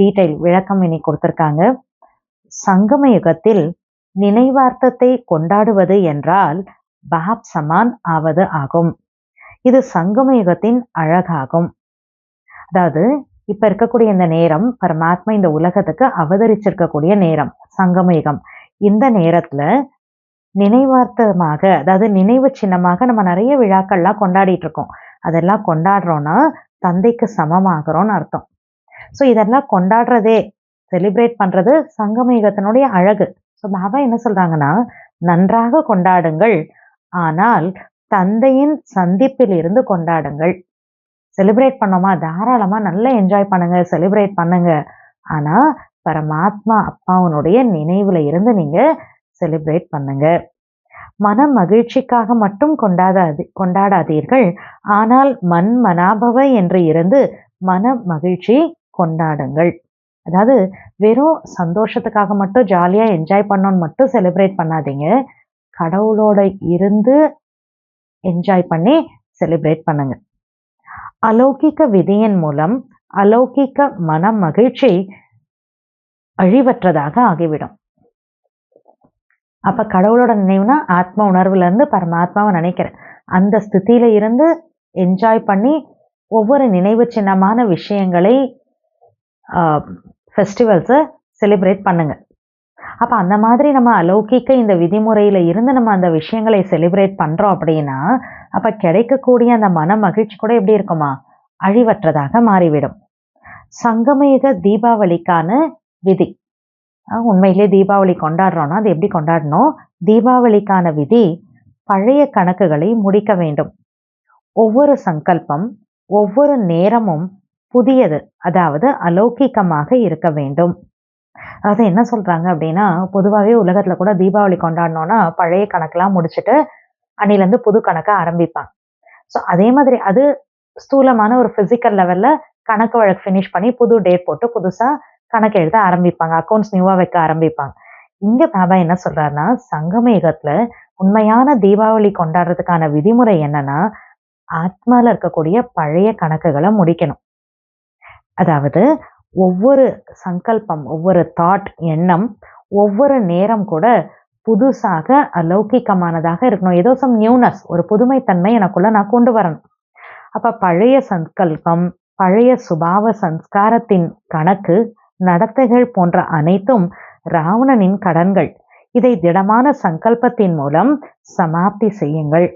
டீட்டெயில் விளக்கம் இன்னைக்கு கொடுத்திருக்காங்க. சங்கம யுகத்தில் நினைவார்த்தத்தை கொண்டாடுவது என்றால் பாப் சமான் ஆவது ஆகும். இது சங்கம யுகத்தின் அழகாகும். அதாவது இப்ப இருக்கக்கூடிய இந்த நேரம் பரமாத்மா இந்த உலகத்துக்கு அவதரிச்சிருக்கக்கூடிய நேரம் சங்கம யுகம். இந்த நேரத்துல நினைவார்த்தமாக, அதாவது நினைவு சின்னமாக நம்ம நிறைய விழாக்கள்லாம் கொண்டாடிட்டு இருக்கோம். அதெல்லாம் கொண்டாடுறோம்னா தந்தைக்கு சமமாகறோம்னு அர்த்தம். ஸோ இதெல்லாம் கொண்டாடுறதே, செலிப்ரேட் பண்றது சங்கம யுகத்தினுடைய அழகு. ஸோ பாபா என்ன சொல்றாங்கன்னா, நன்றாக கொண்டாடுங்கள், ஆனால் தந்தையின் சந்திப்பில் இருந்து கொண்டாடுங்கள். செலிப்ரேட் பண்ணோமா, தாராளமா நல்லா என்ஜாய் பண்ணுங்க, செலிப்ரேட் பண்ணுங்க. ஆனா பரமாத்மா அப்பாவனுடைய நினைவுல இருந்து நீங்க செலிப்ரேட் பண்ணுங்க. மன மகிழ்ச்சிக்காக மட்டும் கொண்டாடாதீர்கள், ஆனால் மன் மனாபவ என்று இருந்து மன மகிழ்ச்சி கொண்டாடுங்கள். அதாவது வெறும் சந்தோஷத்துக்காக மட்டும் ஜாலியா என்ஜாய் பண்ணோன்னு மட்டும் செலிப்ரேட் பண்ணாதீங்க. கடவுளோட இருந்து என்ஜாய் பண்ணி செலிப்ரேட் பண்ணுங்க. அலௌகிக விதியின் மூலம் அலௌகிக மன மகிழ்ச்சி அழிவற்றதாக ஆகிவிடும். அப்ப கடவுளோட நினைவுனா ஆத்ம உணர்வுல இருந்து பரமாத்மாவை நினைக்கிறேன், அந்த ஸ்திதியில இருந்து என்ஜாய் பண்ணி ஒவ்வொரு நினைவு சின்னமான விஷயங்களை ஃபெஸ்டிவல்ஸை செலிப்ரேட் பண்ணுங்க. அப்ப அந்த மாதிரி நம்ம அலௌகிக்க இந்த விதிமுறையில இருந்து நம்ம அந்த விஷயங்களை செலிப்ரேட் பண்றோம் அப்படின்னா, அப்ப கிடைக்கக்கூடிய அந்த மன மகிழ்ச்சி கூட எப்படி இருக்குமா, அழிவற்றதாக மாறிவிடும். சங்கமயுக தீபாவளிக்கான விதி, உண்மையிலே தீபாவளி கொண்டாடுறோம்னா அது எப்படி கொண்டாடணும்? தீபாவளிக்கான விதி, பழைய கணக்குகளை முடிக்க வேண்டும். ஒவ்வொரு சங்கல்பம், ஒவ்வொரு நேரமும் புதியது, அதாவது அலௌகிகமாக இருக்க வேண்டும். அதாவது என்ன சொல்றாங்க அப்படின்னா, பொதுவாகவே உலகத்துல கூட தீபாவளி கொண்டாடணும்னா பழைய கணக்கெல்லாம் முடிச்சுட்டு அன்னிலேருந்து புது கணக்கை ஆரம்பிப்பாங்க. ஸோ அதே மாதிரி அது ஸ்தூலமான ஒரு பிசிக்கல் லெவல்ல கணக்கு வழக்கு ஃபினிஷ் பண்ணி புது டேட் போட்டு புதுசா கணக்கு எழுத ஆரம்பிப்பாங்க, அக்கௌண்ட்ஸ் நியூவா வைக்க ஆரம்பிப்பாங்க. இங்க பாபா என்ன சொல்றாருன்னா, சங்கம யுகத்துல உண்மையான தீபாவளி கொண்டாடுறதுக்கான விதிமுறை என்னன்னா, ஆத்மால இருக்கக்கூடிய பழைய கணக்குகளை முடிக்கணும். அதாவது ஒவ்வொரு சங்கல்பம், ஒவ்வொரு தாட், எண்ணம் ஒவ்வொரு நேரம் கூட புதுசாக அலௌகிகமானதாக இருக்கணும். ஏதோ சம் நியூனஸ், ஒரு புதுமைத்தன்மை எனக்குள்ள நான் கொண்டு வரணும். அப்ப பழைய சங்கல்பம், பழைய சுபாவ சம்ஸ்காரத்தின் கணக்கு, நடத்தைகள் போன்ற அனைத்தும் ராவணனின் கடன்கள். இதை திடமான சங்கல்பத்தின் மூலம் சமாப்தி செய்யுங்கள்.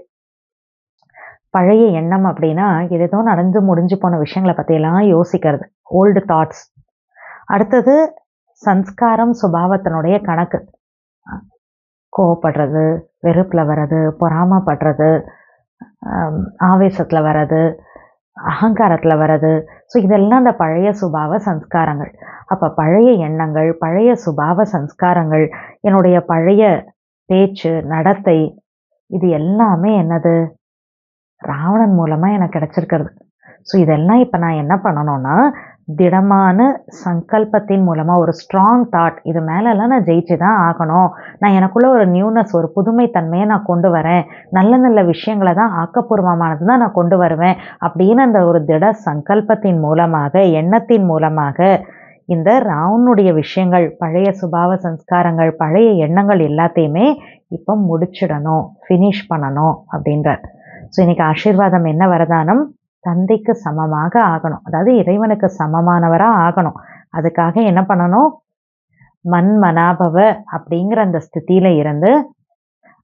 பழைய எண்ணம் அப்படின்னா ஏதோ நடந்து முடிஞ்சு போன விஷயங்களை பற்றியெல்லாம் யோசிக்கிறது, ஓல்டு தாட்ஸ். அடுத்தது சம்ஸ்காரம், சுபாவத்தினுடைய கணக்கு. கோவப்படுறது, வெறுப்பில் வர்றது, பொறாமப்படுறது, ஆவேசத்தில் வர்றது, அகங்காரத்தில் வர்றது. ஸோ இதெல்லாம் அந்த பழைய சுபாவ சம்ஸ்காரங்கள். அப்போ பழைய எண்ணங்கள், பழைய சுபாவ சம்ஸ்காரங்கள், என்னுடைய பழைய பேச்சு, நடத்தை, இது எல்லாமே என்னது? ராவணன் மூலமாக எனக்கு கிடைச்சிருக்கிறது. ஸோ இதெல்லாம் இப்போ நான் என்ன பண்ணணும்னா, திடமான சங்கல்பத்தின் மூலமாக ஒரு ஸ்ட்ராங் தாட், இது மேலெல்லாம் நான் ஜெயிச்சு தான் ஆகணும், நான் எனக்குள்ள ஒரு நியூனஸ், ஒரு புதுமைத்தன்மையை நான் கொண்டு வரேன், நல்ல நல்ல விஷயங்களை தான், ஆக்கப்பூர்வமானது தான் நான் கொண்டு வருவேன் அப்படின்னு அந்த ஒரு திட சங்கல்பத்தின் மூலமாக, எண்ணத்தின் மூலமாக இந்த ராவனுடைய விஷயங்கள், பழைய சுபாவ சம்ஸ்காரங்கள், பழைய எண்ணங்கள் எல்லாத்தையுமே இப்போ முடிச்சிடணும், ஃபினிஷ் பண்ணணும் அப்படின்றார். ஸோ இன்னைக்கு ஆசீர்வாதம் என்ன? வரதானம், தந்தைக்கு சமமாக ஆகணும், அதாவது இறைவனுக்கு சமமானவராக ஆகணும். அதுக்காக என்ன பண்ணணும்? மன் மனாபவ அப்படிங்கிற அந்த ஸ்திதியில இருந்து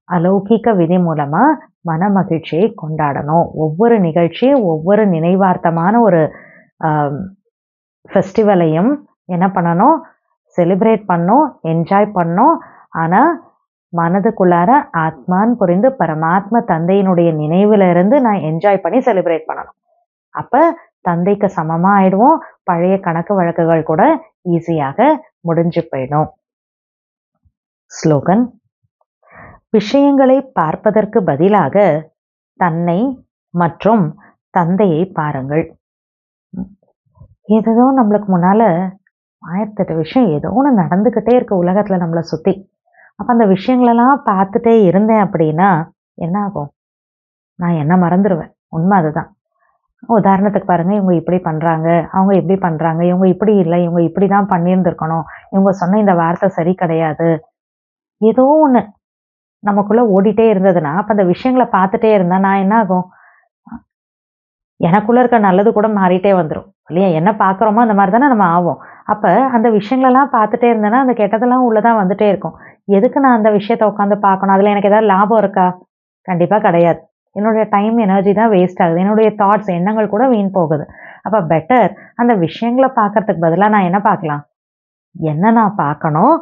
அலௌகிக விதி மூலமா மன மகிழ்ச்சியை கொண்டாடணும். ஒவ்வொரு நிகழ்ச்சி, ஒவ்வொரு நினைவார்த்தமான ஒரு ஃபெஸ்டிவலையும் என்ன பண்ணணும்? செலிப்ரேட் பண்ணணும், என்ஜாய் பண்ணணும். ஆனால் மனதுக்குள்ளார ஆத்மான்னு புரிந்து பரமாத்ம தந்தையினுடைய நினைவுல இருந்து நான் என்ஜாய் பண்ணி செலிப்ரேட் பண்ணணும். அப்ப தந்தைக்கு சமமா ஆயிடுவோம். பழைய கணக்கு வழக்குகள் கூட ஈஸியாக முடிஞ்சு போயிடும். ஸ்லோகன்: விஷயங்களை பார்ப்பதற்கு பதிலாக தன்னை மற்றும் தந்தையை பாருங்கள். ஏதோ நம்மளுக்கு முன்னால 1008 விஷயம் ஏதோ ஒன்று நடந்துக்கிட்டே இருக்கு உலகத்துல நம்மளை சுத்தி. அப்ப அந்த விஷயங்களெல்லாம் பார்த்துட்டே இருந்தேன் அப்படின்னா என்ன ஆகும்? நான் என்ன மறந்துடுவேன். உண்மை அதுதான். உதாரணத்துக்கு பாருங்க, இவங்க இப்படி பண்றாங்க, அவங்க இப்படி பண்றாங்க, இவங்க இப்படி இல்லை, இவங்க இப்படிதான் பண்ணியிருந்திருக்கணும், இவங்க சொன்ன இந்த வார்த்தை சரி கிடையாது, ஏதோ ஒண்ணு நமக்குள்ள ஓடிட்டே இருந்ததுன்னா, அப்ப அந்த விஷயங்களை பார்த்துட்டே இருந்தா நான் என்ன ஆகும்? எனக்குள்ள இருக்க நல்லது கூட மாறிட்டே வந்துடும் இல்லையா? என்ன பார்க்குறோமோ அந்த மாதிரி தானே நம்ம ஆவோம். அப்ப அந்த விஷயங்களெல்லாம் பார்த்துட்டே இருந்தேன்னா அந்த கெட்டதெல்லாம் உள்ளதான் வந்துட்டே இருக்கும். எதுக்கு நான் அந்த விஷயத்த உட்காந்து பார்க்கணும்? அதுல எனக்கு ஏதாவது லாபம் இருக்கா? கண்டிப்பா கிடையாது. என்னுடைய டைம், எனர்ஜி தான் வேஸ்ட் ஆகுது. என்னுடைய தாட்ஸ், எண்ணங்கள் கூட வீண் போகுது. அப்ப பெட்டர் அந்த விஷயங்களை பார்க்கறதுக்கு பதிலாக நான் என்ன பார்க்கலாம்? என்ன நான் பார்க்கணும்?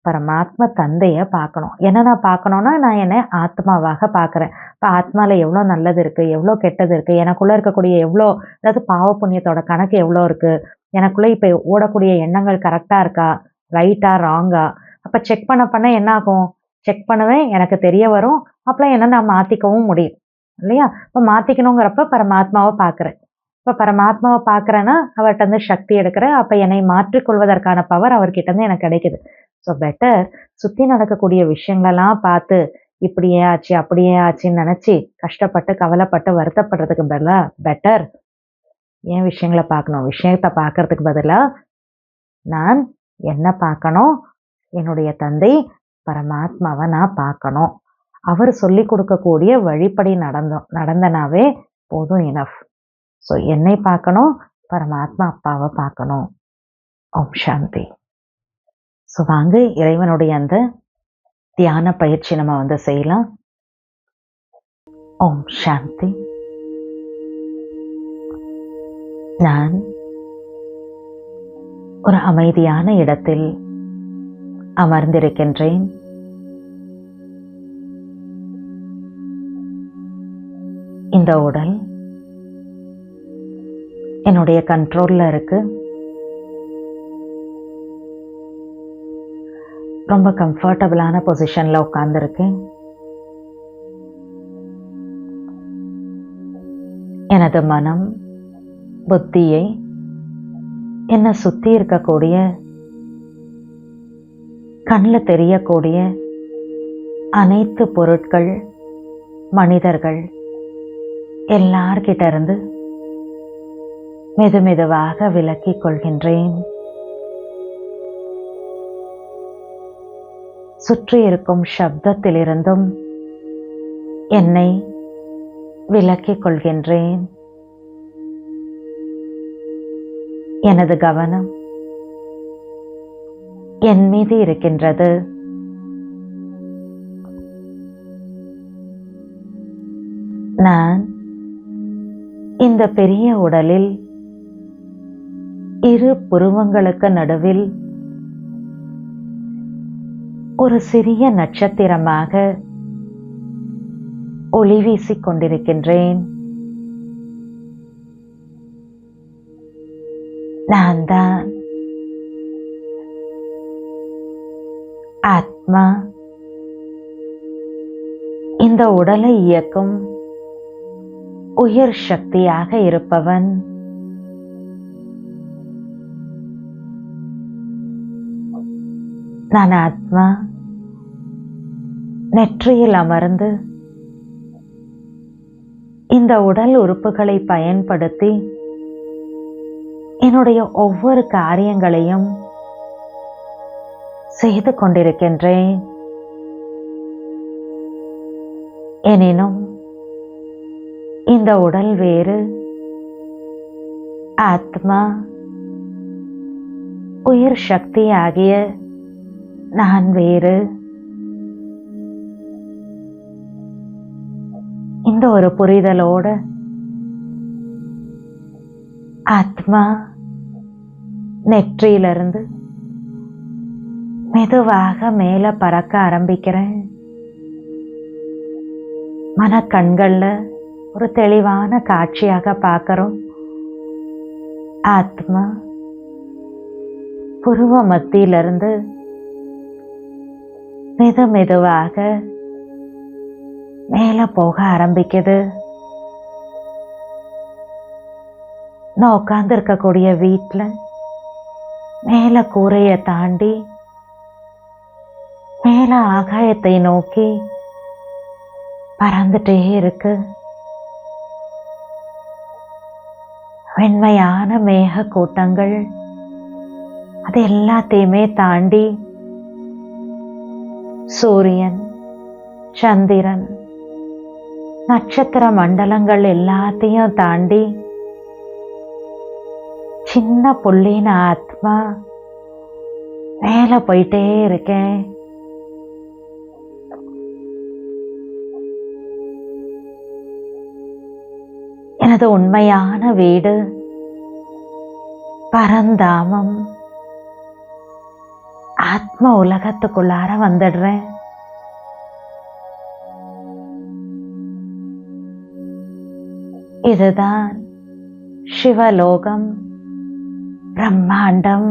பரமாத்ம தந்தைய பார்க்கணும். என்ன நான் பார்க்கணும்னா, நான் என்னை ஆத்மாவாக பார்க்குறேன். இப்போ ஆத்மாவில் எவ்வளோ நல்லது இருக்குது, எவ்வளோ கெட்டது இருக்குது, எனக்குள்ளே இருக்கக்கூடிய எவ்வளோ, அதாவது பாவ புண்ணியத்தோட கணக்கு எவ்வளோ இருக்குது, எனக்குள்ளே இப்போ ஓடக்கூடிய எண்ணங்கள் கரெக்டாக இருக்கா, ரைட்டா ராங்கா. அப்போ செக் பண்ண என்ன ஆகும்? செக் பண்ணுவேன், எனக்கு தெரிய வரும். அப்போலாம் என்ன நான் மாற்றிக்கவும் முடியும் இல்லையா? இப்போ மாற்றிக்கணுங்கிறப்ப பரமாத்மாவை பார்க்குறேன். இப்போ பரமாத்மாவை பார்க்குறேன்னா அவர்கிட்ட இருந்து சக்தி எடுக்கிறேன். அப்போ என்னை மாற்றிக்கொள்வதற்கான பவர் அவர்கிட்ட இருந்து எனக்கு கிடைக்குது. ஸோ பெட்டர் சுற்றி நடக்கக்கூடிய விஷயங்களெல்லாம் பார்த்து இப்படியே ஆச்சு அப்படியே ஆச்சுன்னு நினச்சி கஷ்டப்பட்டு கவலைப்பட்டு வருத்தப்படுறதுக்கு பதிலாக பெட்டர் ஏன் விஷயங்களை பார்க்கணும்? விஷயத்தை பார்க்கறதுக்கு பதிலாக நான் என்ன பார்க்கணும்? என்னுடைய தந்தை பரமாத்மாவை நான் பார்க்கணும். அவர் சொல்லி கொடுக்கக்கூடிய வழிப்படி நடந்தனாவே போதும், இனஃப். ஸோ என்னை பார்க்கணும், பரமாத்மா அப்பாவை பார்க்கணும். ஓம் சாந்தி. ஸோ வாங்க இறைவனுடைய அந்த தியான பயிற்சி நம்ம செய்யலாம். ஓம் சாந்தி. நான் ஒரு அமைதியான இடத்தில் அமர்ந்திருக்கின்றேன். இந்த உடல் என்னுடைய கண்ட்ரோல்ல இருக்கு. ரொம்ப கம்ஃபர்டபுளான பொசிஷன்ல உட்கார்ந்துருக்கேன். எனது மனம், புத்தியை என்னை சுத்தி இருக்கக்கூடிய, கண்ணில் தெரியக்கூடிய அனைத்து பொருட்கள், மனிதர்கள் எல்லார்கிட்ட இருந்து மெதுமெதுவாக விலக்கிக் கொள்கின்றேன். சுற்றி இருக்கும் சப்தத்திலிருந்தும் என்னை விலக்கிக் கொள்கின்றேன். எனது கவனம் என் மீது இருக்கின்றது. நான் இந்த பெரிய உடலில் இரு புருவங்களுக்கு நடுவில் ஒரு சிறிய நட்சத்திரமாக ஒளி வீசிக் கொண்டிருக்கின்றேன். நான் தான் ஆத்மா. இந்த உடலை இயக்கும் உயர் சக்தியாக இருப்பவன். நான் ஆத்மா. நெற்றியில் அமர்ந்து இந்த உடல் உறுப்புகளை பயன்படுத்தி என்னுடைய ஒவ்வொரு காரியங்களையும் செய்து கொண்டிருக்கின்றேன். எனினும் இந்த உடல் வேறு, ஆத்மா உயிர் சக்தி ஆகிய நான் வேறு. இந்த ஒரு புரிதலோடு ஆத்மா நெற்றியிலிருந்து மெதுவாக மேல பறக்க ஆரம்பிக்கிறேன். மனக்கண்கள்ல ஒரு தெளிவான காட்சியாக பார்க்கிறோம். ஆத்மா புருவ மத்தியிலிருந்து மெதுவாக மேல போக ஆரம்பிக்குது. நான் உட்கார்ந்து இருக்கக்கூடிய வீட்டில் மேல கூரையை தாண்டி மேல ஆகாயத்தை நோக்கி பறந்துட்டே இருக்கு. வெண்மையான மேக கூட்டங்கள் அது எல்லாத்தையுமே தாண்டி சூரியன், சந்திரன், நட்சத்திர மண்டலங்கள் எல்லாத்தையும் தாண்டி சின்ன புள்ளின ஆத்மா மேல போயிட்டே இருக்கேன். எனது உண்மையான வீடு பரந்தாமம். ஆத்ம உலகத்துக்குள்ளார வந்துடுறேன். இதுதான் சிவலோகம், பிரம்மாண்டம்.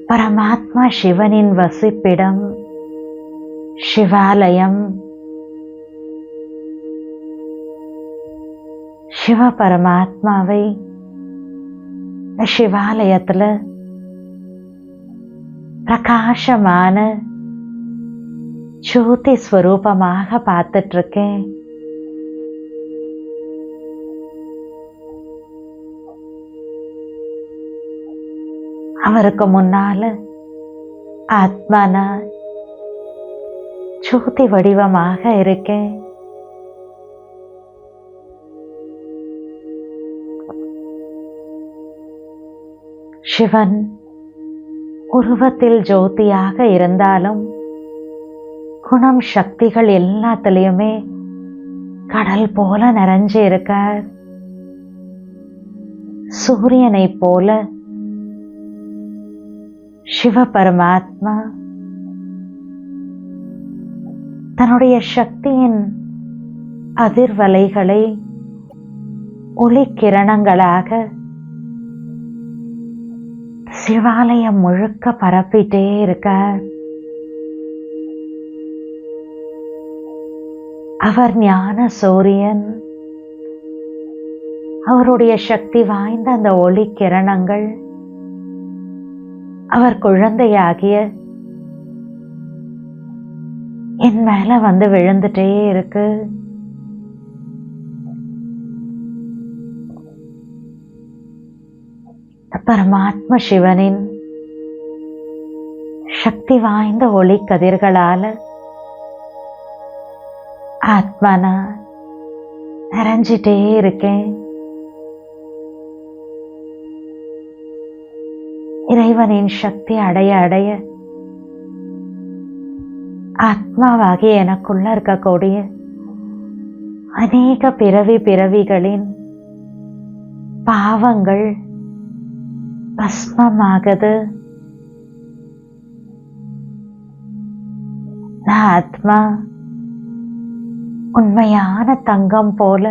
பரமாத்மா சிவனின் வசிப்பிடம், சிவாலயம். சிவ பரமாத்மாவை இந்த சிவாலயத்துல பிரகாசமான ஜோதி ஸ்வரூபமாக பார்த்துட்டு இருக்கேன். அவருக்கு முன்னால ஆத்மானா ஜோதி வடிவமாக இருக்கேன். சிவன் உருவத்தில் ஜோதியாக இருந்தாலும் குணம் சக்திகள் எல்லாத்துலயுமே கடல் போல நிறைஞ்சு இருக்கார். சூரியனை போல சிவ பரமாத்மா தன்னுடைய சக்தியின் அதிர்வலைகளை ஒளி கிரணங்களாக சிவாலயம் முழுக்க பரப்பிட்டே இருக்கார். அவர் ஞான சூரியன். அவருடைய சக்தி வாய்ந்த அந்த ஒளி கிரணங்கள் அவர் குழந்தையாகிய என் மேல வந்து விழுந்துட்டே இருக்கு. பரமாத்ம சிவனின் சக்தி வாய்ந்த ஒளி கதிர்களால ஆத்மா நான் நிறைஞ்சிட்டே இருக்கேன். இறைவனின் சக்தி அடைய அடைய ஆத்மாவாகி எனக்குள்ள இருக்கக்கூடிய அநேக பிறவிகளின் பாவங்கள் பஸ்மமாகுது. நான் ஆத்மா உண்மையான தங்கம் போல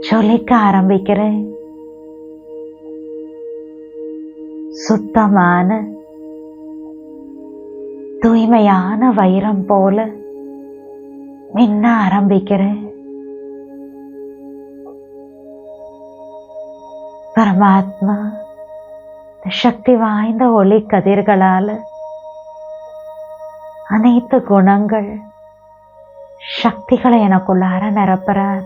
ஜொலிக்க ஆரம்பிக்கிறேன். சுத்தமான தூய்மையான வைரம் போல மின்ன ஆரம்பிக்கிறேன். பரமாத்மா சக்தி வாய்ந்த ஒளி கதிர்களால அனைத்து குணங்கள் சக்திகளை எனக்குள்ளார நிரப்புறார்.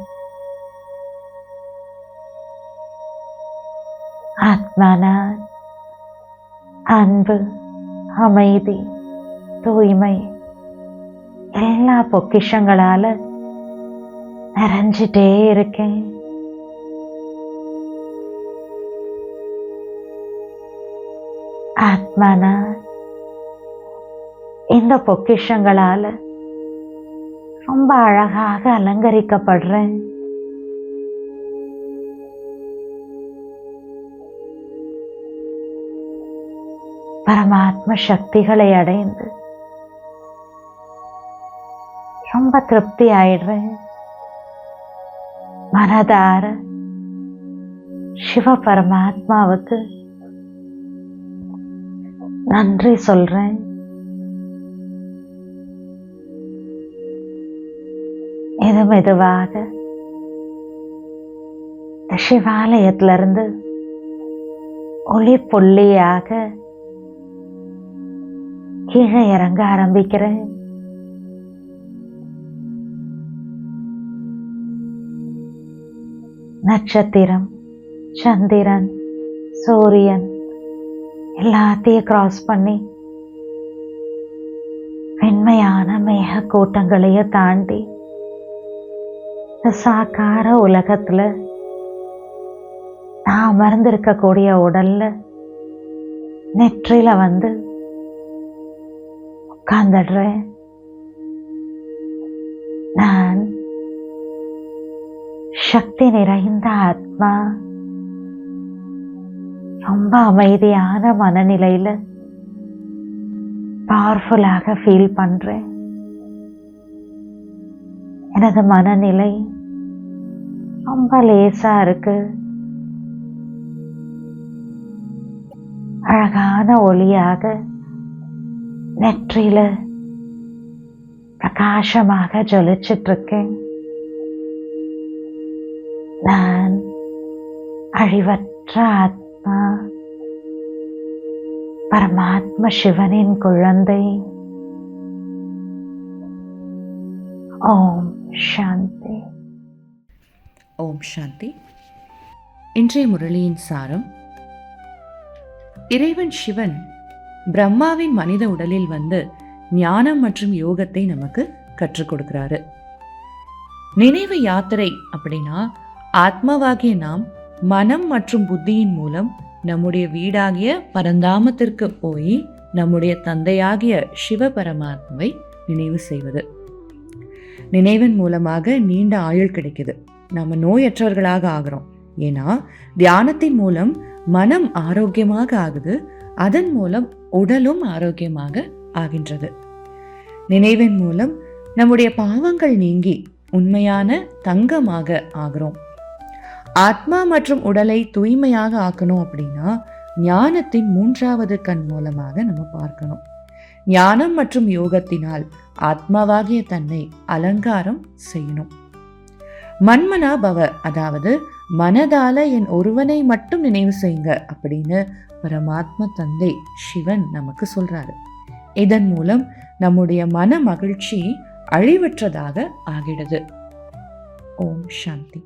ஆத்மானா அன்பு, அமைதி, தூய்மை எல்லா பொக்கிஷங்களால நிறைஞ்சிட்டே இருக்கேன். ஆத்மானா இந்த பொக்கிஷங்களால ரொம்ப அழகாக அலங்கரிக்கப்படுறேன். பரமாத்ம சக்திகளை அடைந்து ரொம்ப திருப்தி ஆயிடுறேன். மனதார சிவ பரமாத்மாவுக்கு நன்றி சொல்றேன். மெதுவாக சிவாலயத்திலிருந்து ஒளி புள்ளியாக கீழே இறங்க ஆரம்பிக்கிறேன். நட்சத்திரம், சந்திரன், சூரியன் எல்லாத்தையும் கிராஸ் பண்ணி வெண்மையான மேக கூட்டங்களையும் தாண்டி சாக்கார உலகத்துல நான் அமர்ந்திருக்கக்கூடிய உடல்ல நெற்றில வந்து உட்கார்ந்துடுறேன். நான் சக்தி நிறைந்த ஆத்மா, ரொம்ப அமைதியான மனநிலையில பவர்ஃபுல்லாக ஃபீல் பண்றேன். எனது மனநிலை ரொம்ப லேசா இருக்கு. அழகான ஒளியாக நெற்றியில பிரகாசமாக ஜொலிச்சிட்டு இருக்கேன். நான் அழிவற்ற ஆத்மா, பரமாத்ம சிவனின் குழந்தை. ஓம் சாந்தி. ஓம் சாந்தி. இன்றைய முரளியின் சாரம்: இறைவன் சிவன் பிரம்மாவின் மனித உடலில் வந்து ஞானம் மற்றும் யோகத்தை நமக்கு கற்றுக் கொடுக்கிறாரு. நினைவு யாத்திரை அப்படின்னா ஆத்மாவாகிய நாம் மனம் மற்றும் புத்தியின் மூலம் நம்முடைய வீடாகிய பரந்தாமத்திற்கு போய் நம்முடைய தந்தையாகிய சிவ பரமாத்மாவை நினைவு செய்வது. நினைவின் மூலமாக நீண்ட ஆயுள் கிடைக்குது. நம்ம நோயற்றவர்களாக ஆகிறோம். ஏன்னா தியானத்தின் மூலம் மனம் ஆரோக்கியமாக ஆகுது, அதன் மூலம் உடலும் ஆரோக்கியமாக ஆகின்றது. நினைவின் மூலம் நம்முடைய பாவங்கள் நீங்கி உண்மையான தங்கமாக ஆகிறோம். ஆத்மா மற்றும் உடலை தூய்மையாக ஆக்கணும் அப்படின்னா ஞானத்தின் 3வது கண் மூலமாக நம்ம பார்க்கணும். ஞானம் மற்றும் யோகத்தினால் ஆத்மாவாகிய தன்னை அலங்காரம் செய்யணும். மன்மனா பவ, அதாவது மனதால என் ஒருவனை மட்டும் நினைவு செய்யுங்க அப்படின்னு பரமாத்ம தந்தை சிவன் நமக்கு சொல்றாரு. இதன் மூலம் நம்முடைய மன மகிழ்ச்சி அழிவற்றதாக ஆகிடுது. ஓம் சாந்தி.